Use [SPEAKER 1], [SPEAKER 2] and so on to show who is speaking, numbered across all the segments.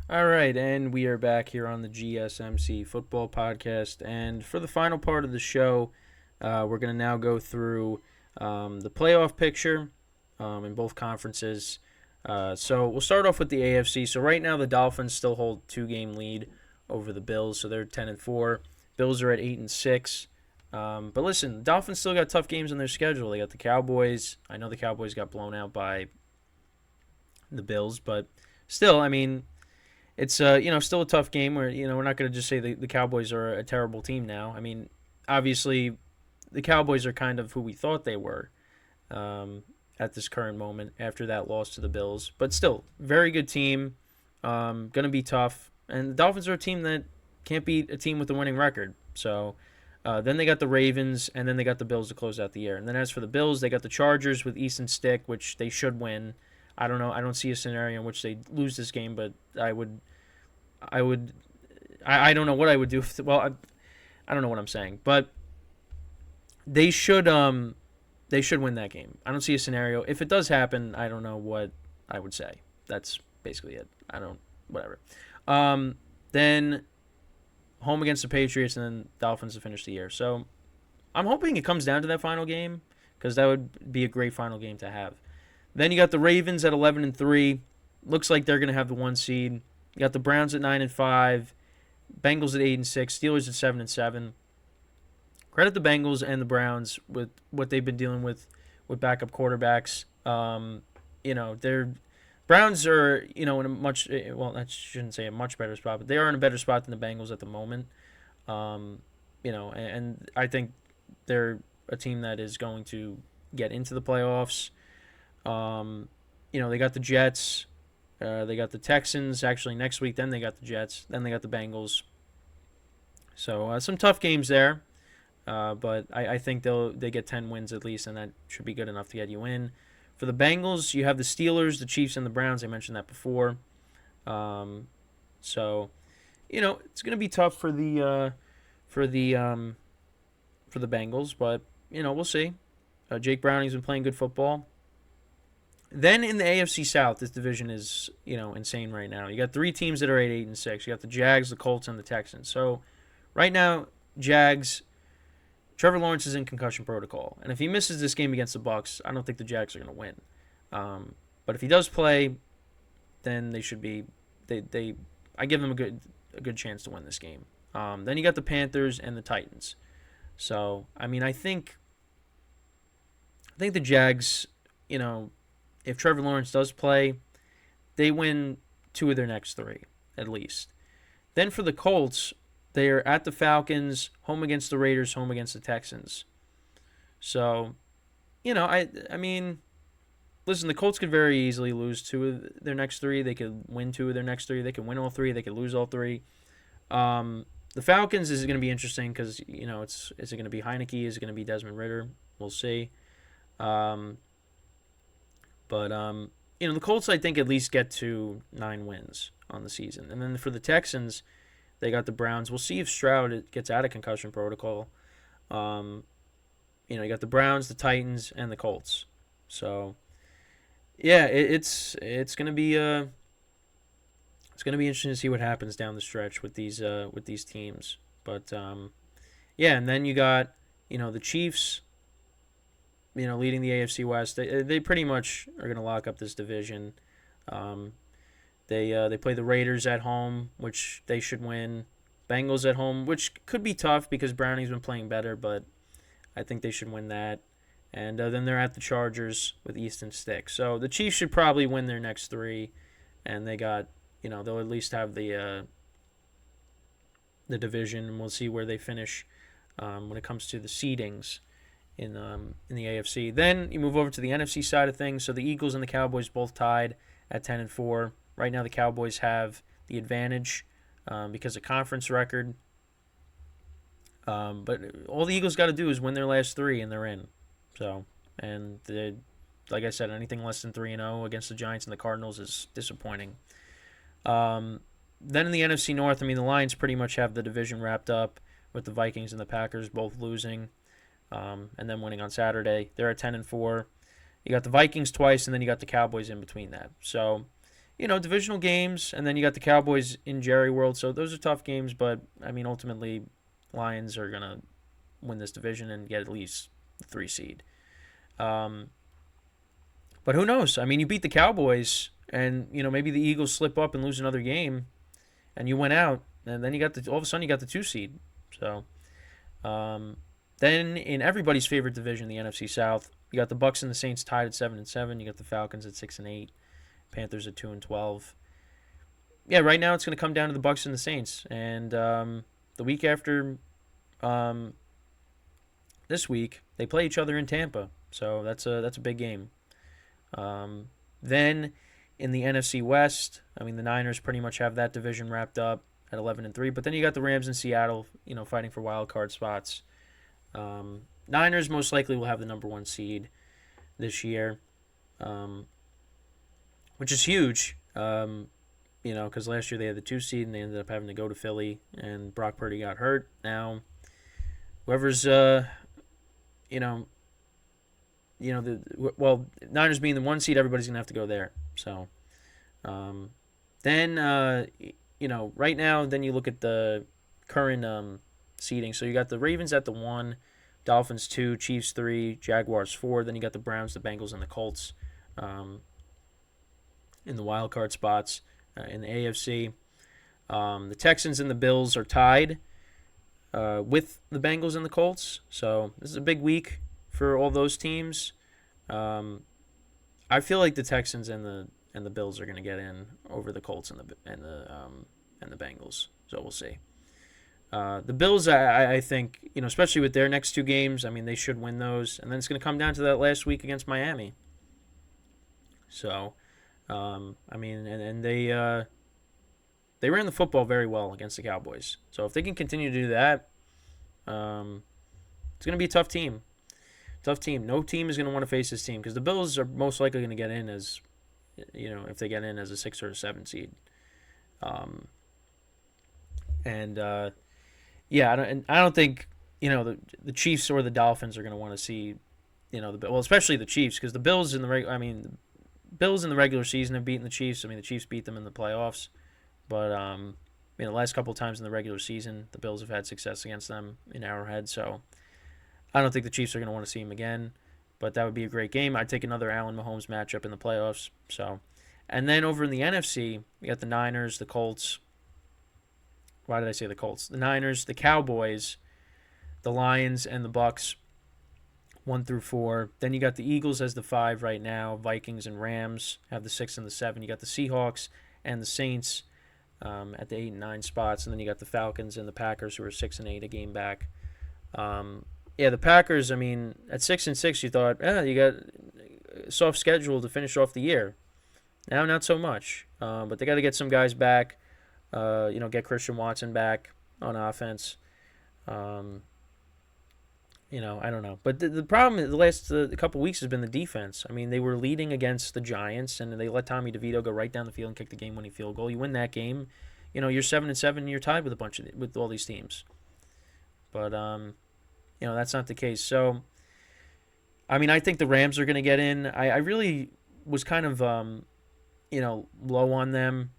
[SPEAKER 1] All right, and we are back here on the GSMC football podcast. And for the final part of the show, we're going to now go through the playoff picture in both conferences. So we'll start off with the AFC. So right now, the Dolphins still hold 2-game lead over the Bills, so they're 10-4. Bills are at 8-6. But listen, the Dolphins still got tough games on their schedule. They got the Cowboys. I know the Cowboys got blown out by the Bills, but still, I mean, it's still a tough game where we're not going to just say the Cowboys are a terrible team now. I mean, obviously the Cowboys are kind of who we thought they were at this current moment after that loss to the Bills, but still very good team. Going to be tough, and the Dolphins are a team that can't beat a team with a winning record. So then they got the Ravens, and then they got the Bills to close out the year. And then as for the Bills, they got the Chargers with Easton Stick, which they should win. I don't know. I don't see a scenario in which they lose this game, but I don't know what I would do. I don't know what I'm saying, but they should win that game. I don't see a scenario. If it does happen, I don't know what I would say. That's basically it. Whatever. Then home against the Patriots, and then Dolphins to finish the year. So I'm hoping it comes down to that final game because that would be a great final game to have. Then you got the Ravens at 11-3. Looks like they're going to have the 1 seed. You got the Browns at 9-5. Bengals at 8-6. Steelers at 7-7. Credit the Bengals and the Browns with what they've been dealing with backup quarterbacks. Their Browns are in a much I shouldn't say a much better spot, but they are in a better spot than the Bengals at the moment. And I think they're a team that is going to get into the playoffs. They got the Jets. They got the Texans actually next week. Then they got the Jets. Then they got the Bengals. So some tough games there. But I think they get 10 wins at least, and that should be good enough to get you in. For the Bengals, you have the Steelers, the Chiefs, and the Browns. I mentioned that before. So it's going to be tough for the Bengals, but we'll see. Jake Browning's been playing good football. Then in the AFC South, this division is insane right now. You got 3 teams that are at 8-6. You got the Jags, the Colts, and the Texans. So right now, Jags. Trevor Lawrence is in concussion protocol, and if he misses this game against the Bucs, I don't think the Jags are going to win. But if he does play, then they should be. I give them a good chance to win this game. Then you got the Panthers and the Titans. So I mean, I think the Jags, if Trevor Lawrence does play, they win 2 of their next 3 at least. Then for the Colts, they are at the Falcons, home against the Raiders, home against the Texans. So, I mean, listen, the Colts could very easily lose 2 of their next 3. They could win 2 of their next 3. They could win all 3. They could lose all 3. The Falcons is going to be interesting because, is it going to be Heineke? Is it going to be Desmond Ridder? We'll see. The Colts, I think, at least get to 9 wins on the season. And then for the Texans, they got the Browns. We'll see if Stroud gets out of concussion protocol. You got the Browns, the Titans, and the Colts. So, yeah, it's gonna be interesting to see what happens down the stretch with these teams. But yeah, and then you got the Chiefs. Leading the AFC West. They pretty much are gonna lock up this division. They play the Raiders at home, which they should win. Bengals at home, which could be tough because Browning's been playing better, but I think they should win that. And then they're at the Chargers with Easton Stick. So the Chiefs should probably win their next 3, and they got they'll at least have the division, and we'll see where they finish when it comes to the seedings in the AFC. Then you move over to the NFC side of things. So the Eagles and the Cowboys both tied at 10-4. Right now, the Cowboys have the advantage because of conference record. But all the Eagles got to do is win their last 3, and they're in. So, and like I said, anything less than 3-0 against the Giants and the Cardinals is disappointing. Then in the NFC North, I mean, the Lions pretty much have the division wrapped up with the Vikings and the Packers both losing and then winning on Saturday. They're at 10-4. You got the Vikings twice, and then you got the Cowboys in between that. So, divisional games, and then you got the Cowboys in Jerry World. So those are tough games, but I mean, ultimately, Lions are gonna win this division and get at least the 3 seed. Um, but who knows? I mean, you beat the Cowboys, and maybe the Eagles slip up and lose another game, and you went out, and then all of a sudden you got the 2 seed. So um, then in everybody's favorite division, the NFC South, you got the Bucks and the Saints tied at 7-7. You got the Falcons at 6-8. Panthers at 2-12. Yeah, right now it's going to come down to the Bucks and the Saints, and the week after this week they play each other in Tampa, so that's a big game. Then in the NFC West, I mean the Niners pretty much have that division wrapped up at 11-3, but then you got the Rams in Seattle, fighting for wild card spots. Niners most likely will have the number 1 seed this year, which is huge. Because last year they had the 2 seed and they ended up having to go to Philly, and Brock Purdy got hurt. Now, whoever's, Niners being the 1 seed, everybody's gonna have to go there. So, then, right now, then you look at the current seeding. So you got the Ravens at the 1, Dolphins 2, Chiefs 3, Jaguars 4. Then you got the Browns, the Bengals, and the Colts in the wild card spots in the AFC. The Texans and the Bills are tied with the Bengals and the Colts. So this is a big week for all those teams. I feel like the Texans and the Bills are going to get in over the Colts and the Bengals. So we'll see. The Bills, I think, especially with their next 2 games, I mean, they should win those. And then it's going to come down to that last week against Miami. So, I mean, and they ran the football very well against the Cowboys. So if they can continue to do that, it's going to be a tough team. Tough team. No team is going to want to face this team because the Bills are most likely going to get in as, if they get in as a 6 or a 7 seed. Yeah, I don't think the Chiefs or the Dolphins are going to want to see especially the Chiefs, because the Bills in the Bills in the regular season have beaten the Chiefs. I mean, the Chiefs beat them in the playoffs, but the last couple of times in the regular season, the Bills have had success against them in Arrowhead. So I don't think the Chiefs are going to want to see them again, but that would be a great game. I'd take another Allen Mahomes matchup in the playoffs. So, and then over in the NFC, we got the Niners, the Colts. Why did I say the Colts? The Niners, the Cowboys, the Lions, and the Bucks, 1-4. Then you got the Eagles as the 5 right now. Vikings and Rams have the 6 and the 7. You got the Seahawks and the Saints at the 8 and 9 spots, and then you got the Falcons and the Packers, who are 6 and 8, a game back. The Packers. I mean, at 6 and 6, you thought, you got a soft schedule to finish off the year. Now, not so much, but they got to get some guys back. Get Christian Watson back on offense. I don't know. But the problem the last couple weeks has been the defense. I mean, they were leading against the Giants, and they let Tommy DeVito go right down the field and kick the game-winning field goal. You win that game, you're 7-7, and you're tied with all these teams. But that's not the case. So, I mean, I think the Rams are going to get in. I really was kind of low on them,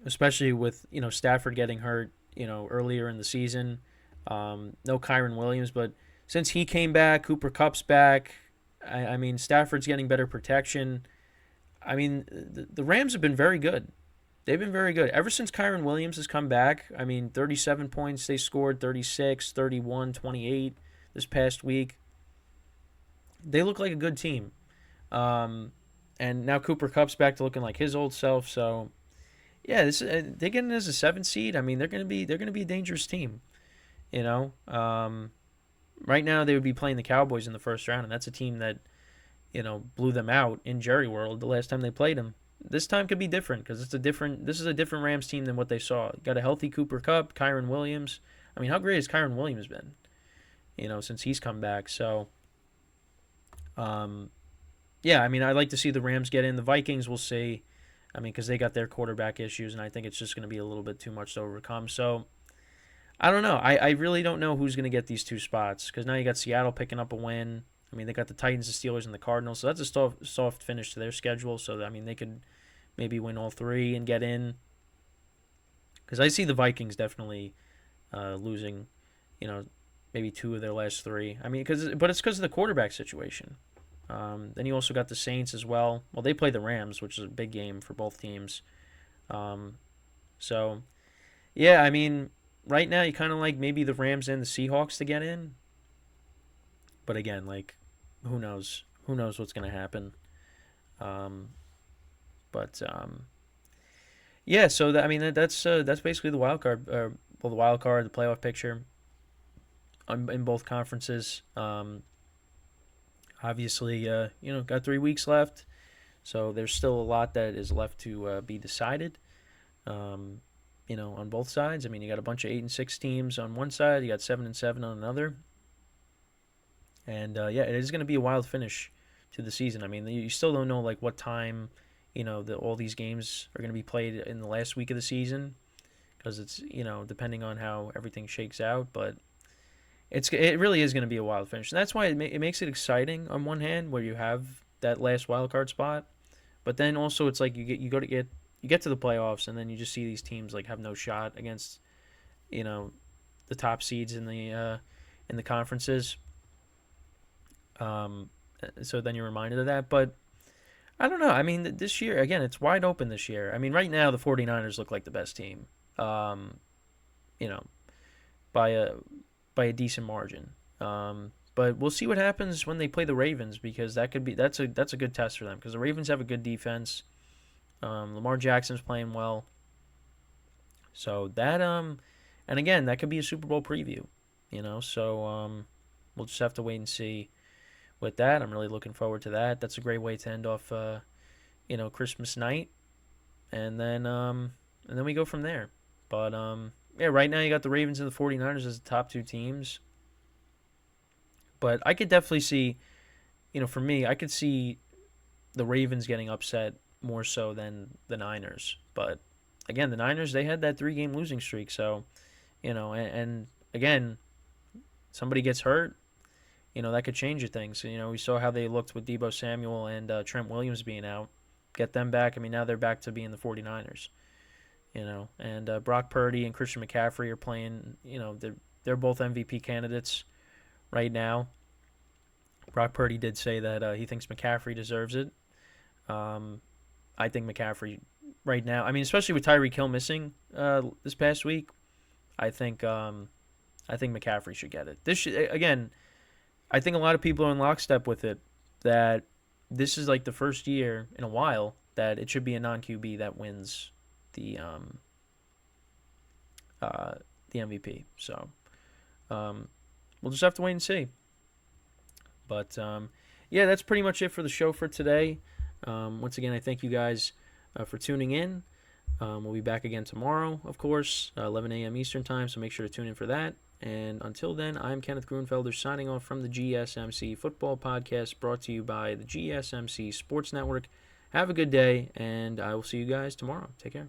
[SPEAKER 1] especially with Stafford getting hurt earlier in the season. No Kyren Williams, but since he came back, Cooper Kupp's back. I mean, Stafford's getting better protection. I mean, the Rams have been very good. They've been very good. Ever since Kyren Williams has come back, I mean, 37 points they scored, 36, 31, 28 this past week. They look like a good team. And now Cooper Kupp's back to looking like his old self. So, yeah, they get in as a 7 seed. I mean, they're gonna be a dangerous team. Right now they would be playing the Cowboys in the first round, and that's a team that, blew them out in Jerry World the last time they played them. This time could be different because this is a different Rams team than what they saw. Got a healthy Cooper Kupp, Kyren Williams. I mean, how great has Kyren Williams been, since he's come back? So, yeah, I mean, I'd like to see the Rams get in. The Vikings, we'll see. I mean, because they got their quarterback issues, and I think it's just going to be a little bit too much to overcome. So, I don't know. I really don't know who's going to get these 2 spots, because now you got Seattle picking up a win. I mean, they got the Titans, the Steelers, and the Cardinals, so that's a soft finish to their schedule. So, I mean, they could maybe win all three and get in. Because I see the Vikings definitely losing, maybe two of their last three. I mean, but it's because of the quarterback situation. Then you also got the Saints as well. Well, they play the Rams, which is a big game for both teams. So, yeah, I mean, right now you kind of like maybe the Rams and the Seahawks to get in. But again, like, who knows? Who knows what's going to happen? Um, but yeah, so that's basically the wild card. The wild card, the playoff picture in both conferences. Obviously, got 3 weeks left, so there's still a lot that is left to be decided. On both sides. I mean, you got a bunch of 8-6 teams on one side, you got 7-7 on another, and it is going to be a wild finish to the season. I mean, you still don't know like what time, all these games are going to be played in the last week of the season, because it's depending on how everything shakes out, but. It really is going to be a wild finish. And that's why it makes it exciting on one hand, where you have that last wild card spot, but then also it's like you get to the playoffs, and then you just see these teams like have no shot against the top seeds in the conferences. So then you're reminded of that, but I don't know. I mean, this year again, it's wide open this year. I mean, right now the 49ers look like the best team. You know, by a decent margin. But we'll see what happens when they play the Ravens, because that's a good test for them, because the Ravens have a good defense. Lamar Jackson's playing well. So that and again, that could be a Super Bowl preview, So we'll just have to wait and see with that. I'm really looking forward to that. That's a great way to end off Christmas night. And then we go from there. But yeah, right now you got the Ravens and the 49ers as the top two teams. But I could definitely see, for me, I could see the Ravens getting upset more so than the Niners. But again, the Niners, they had that 3-game losing streak. So, and again, somebody gets hurt, that could change things. So, we saw how they looked with Deebo Samuel and Trent Williams being out. Get them back. I mean, now they're back to being the 49ers. And Brock Purdy and Christian McCaffrey are playing. They're both MVP candidates right now. Brock Purdy did say that he thinks McCaffrey deserves it. I think McCaffrey right now, I mean, especially with Tyreek Hill missing this past week, I think McCaffrey should get it. Again, I think a lot of people are in lockstep with it, that this is like the first year in a while that it should be a non-QB that wins the MVP. So we'll just have to wait and see. But yeah, that's pretty much it for the show for today. Once again, I thank you guys for tuning in. We'll be back again tomorrow, of course, 11 a.m. Eastern Time, so make sure to tune in for that. And until then, I'm Kenneth Grunfelder signing off from the GSMC Football Podcast, brought to you by the GSMC Sports Network. Have a good day, and I will see you guys tomorrow. Take care.